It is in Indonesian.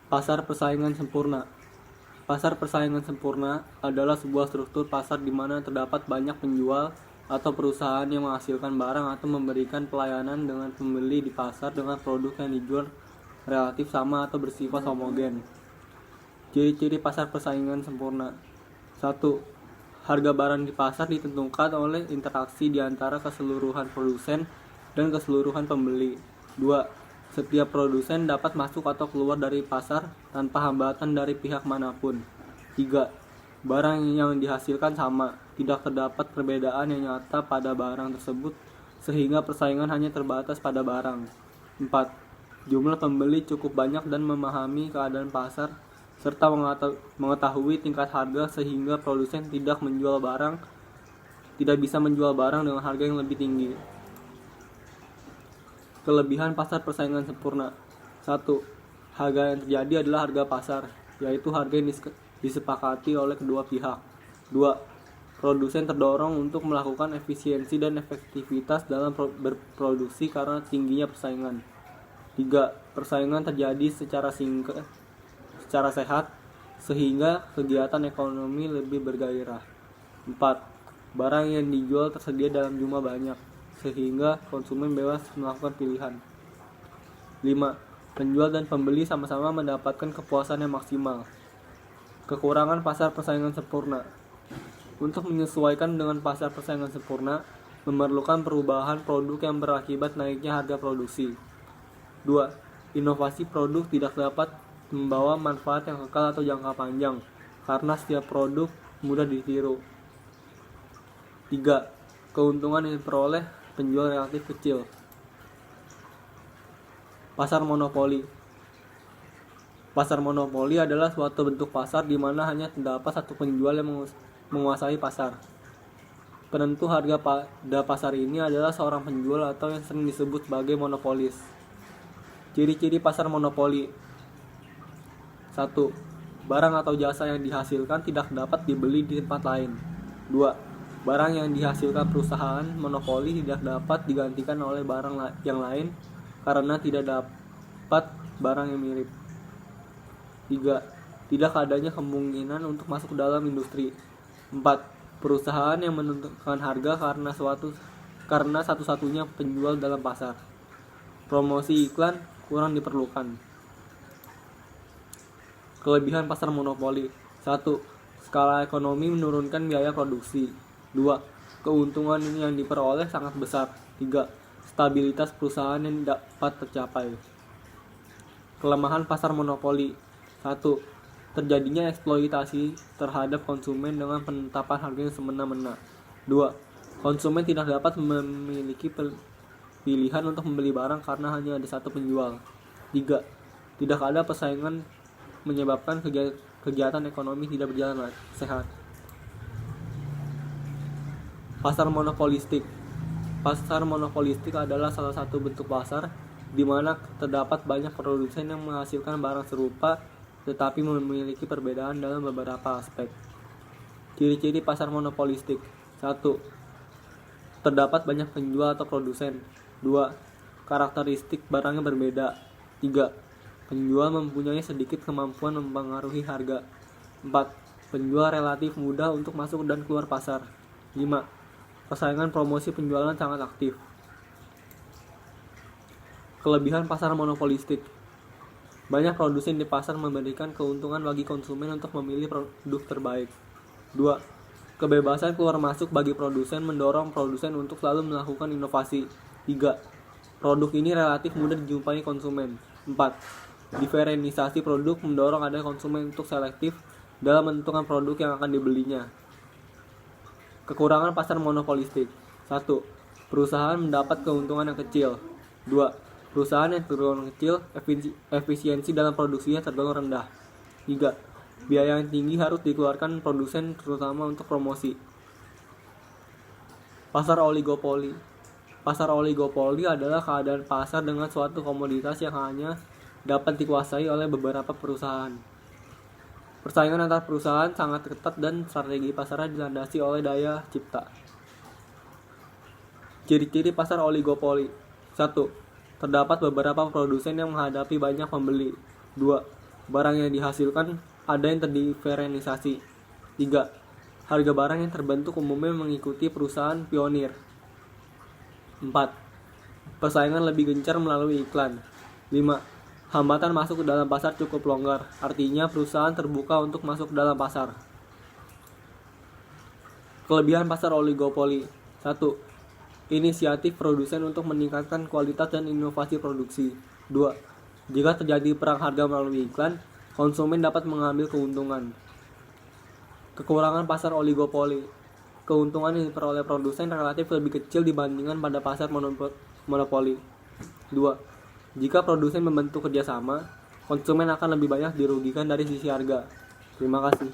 Pasar persaingan sempurna. Pasar persaingan sempurna adalah sebuah struktur pasar di mana terdapat banyak penjual atau perusahaan yang menghasilkan barang atau memberikan pelayanan dengan pembeli di pasar dengan produk yang dijual relatif sama atau bersifat homogen. Ciri-ciri pasar persaingan sempurna. 1. Harga barang di pasar ditentukan oleh interaksi di antara keseluruhan produsen dan keseluruhan pembeli. 2. Setiap produsen dapat masuk atau keluar dari pasar tanpa hambatan dari pihak manapun. 3. Barang yang dihasilkan sama, tidak terdapat perbedaan yang nyata pada barang tersebut sehingga persaingan hanya terbatas pada barang. 4. Jumlah pembeli cukup banyak dan memahami keadaan pasar serta mengetahui tingkat harga sehingga produsen tidak bisa menjual barang dengan harga yang lebih tinggi. Kelebihan pasar persaingan sempurna. 1. Harga yang terjadi adalah harga pasar, yaitu harga yang disepakati oleh kedua pihak. 2. Produsen terdorong untuk melakukan efisiensi dan efektivitas dalam berproduksi karena tingginya persaingan. 3. Persaingan terjadi secara sehat, sehingga kegiatan ekonomi lebih bergairah. 4. Barang yang dijual tersedia dalam jumlah banyak, sehingga konsumen bebas melakukan pilihan. 5. Penjual dan pembeli sama-sama mendapatkan kepuasan yang maksimal. Kekurangan pasar persaingan sempurna. Untuk menyesuaikan dengan pasar persaingan sempurna, memerlukan perubahan produk yang berakibat naiknya harga produksi. 2. Inovasi produk tidak dapat membawa manfaat yang kekal atau jangka panjang, karena setiap produk mudah ditiru. 3. Keuntungan yang diperoleh penjual relatif kecil. Pasar monopoli. Pasar monopoli adalah suatu bentuk pasar di mana hanya terdapat satu penjual yang menguasai pasar. Penentu harga pada pasar ini adalah seorang penjual atau yang sering disebut sebagai monopolis. Ciri-ciri pasar monopoli. 1. Barang atau jasa yang dihasilkan tidak dapat dibeli di tempat lain. 2. Barang yang dihasilkan perusahaan monopoli tidak dapat digantikan oleh barang yang lain karena tidak dapat barang yang mirip. 3. Tidak adanya kemungkinan untuk masuk ke dalam industri. 4. Perusahaan yang menentukan harga karena satu-satunya penjual dalam pasar. Promosi iklan kurang diperlukan. Kelebihan pasar monopoli. 1. Skala ekonomi menurunkan biaya produksi. 2. Keuntungan yang diperoleh sangat besar. 3. Stabilitas perusahaan yang dapat tercapai. Kelemahan pasar monopoli. 1. Terjadinya eksploitasi terhadap konsumen dengan penetapan harga yang semena-mena. 2. Konsumen tidak dapat memiliki pilihan untuk membeli barang karena hanya ada satu penjual. 3. Tidak ada persaingan menyebabkan kegiatan ekonomi tidak berjalan sehat. Pasar monopolistik. Pasar monopolistik adalah salah satu bentuk pasar di mana terdapat banyak produsen yang menghasilkan barang serupa tetapi memiliki perbedaan dalam beberapa aspek. Ciri-ciri pasar monopolistik. 1. Terdapat banyak penjual atau produsen. 2. Karakteristik barangnya berbeda. 3. Penjual mempunyai sedikit kemampuan mempengaruhi harga. 4. Penjual relatif mudah untuk masuk dan keluar pasar. 5. Persaingan promosi penjualan sangat aktif. Kelebihan pasar monopolistik. Banyak produsen di pasar memberikan keuntungan bagi konsumen untuk memilih produk terbaik. 2. Kebebasan keluar masuk bagi produsen mendorong produsen untuk selalu melakukan inovasi. 3. Produk ini relatif mudah dijumpai konsumen. 4. Diferensiasi produk mendorong adanya konsumen untuk selektif dalam menentukan produk yang akan dibelinya. Kekurangan pasar monopolistik. 1. Perusahaan mendapat keuntungan yang kecil. 2. Perusahaan yang tergolong kecil, efisiensi dalam produksinya tergolong rendah. 3. Biaya yang tinggi harus dikeluarkan produsen terutama untuk promosi. Pasar oligopoli. Pasar oligopoli adalah keadaan pasar dengan suatu komoditas yang hanya dapat dikuasai oleh beberapa perusahaan. Persaingan antar perusahaan sangat ketat dan strategi pasarnya dilandasi oleh daya cipta. Ciri-ciri pasar oligopoli. 1. Terdapat beberapa produsen yang menghadapi banyak pembeli. 2. barang yang dihasilkan ada yang terdiferensiasi. 3. Harga barang yang terbentuk umumnya mengikuti perusahaan pionir. 4. Persaingan lebih gencar melalui iklan. 5. Hambatan masuk ke dalam pasar cukup longgar, artinya perusahaan terbuka untuk masuk ke dalam pasar. Kelebihan pasar oligopoli. 1. Inisiatif produsen untuk meningkatkan kualitas dan inovasi produksi. 2. Jika terjadi perang harga melalui iklan, konsumen dapat mengambil keuntungan. Kekurangan pasar oligopoli. Keuntungan yang diperoleh produsen relatif lebih kecil dibandingkan pada pasar monopoli. 2. Jika produsen membentuk kerjasama, konsumen akan lebih banyak dirugikan dari sisi harga. Terima kasih.